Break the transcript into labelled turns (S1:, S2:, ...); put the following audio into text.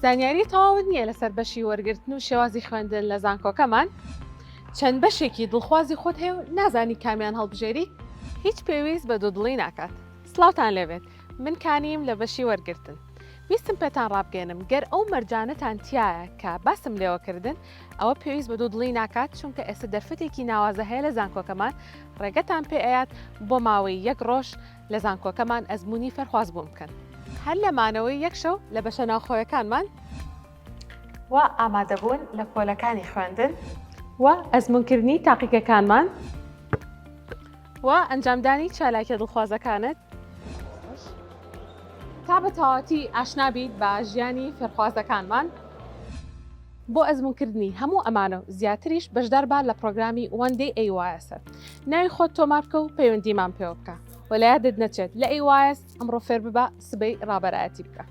S1: زانیاری تەواو نییە لەسەر بەشی وەرگرتن و شێوازی خوێندن لە زانکۆکەمان. چەند بەشێکی دڵخوازی خۆت هەیە و نازانی کامیان هەڵبژێری؟ هیچ پێویست بە دوودڵی ناکات. سڵاوتان لەوێت، من کانیم لە بەشی وەرگرتن. ویستم پێتان ڕابگەێنم گەر ئەو مەرجانەتان تایە کە باسم لێوەکردن ئەوە پێویست بە دوودڵی ناکات، چونکە ئێستا دەرفەتێکی ناوازە هەیە لە زانکۆکەمان ڕێگەتان پێ ئەیات بۆ ماوەی 1 ڕۆژ لە زانکۆکەمان ئەزمموی فەرخوازبوون بکەن. هەر لە مانەوەی 1 شەو لە بەشە ناوخۆیەکانمان و ئامادەبوون لە پۆلەکانی خوێندن و ئەزمونکردنی تاقیگەکانمان و ئەنجامدانی چالاکیە دڵخوازەکانت تا بە تەواوەتی ئاشنابیت بە ژیانی فێرخوازەکانمان. بۆ ئەزمونکردنی هەموو ئەمانە و زیاتریش بەشدار با لە پرۆگرامی One Day AYS. ناوی خۆت تۆمار بکە و پەیوەندیمان پێوە بکە و لە یادت نەچێت لە AYS ئەمڕۆ فێر ببە سبەی ڕابەرایەتی بکە.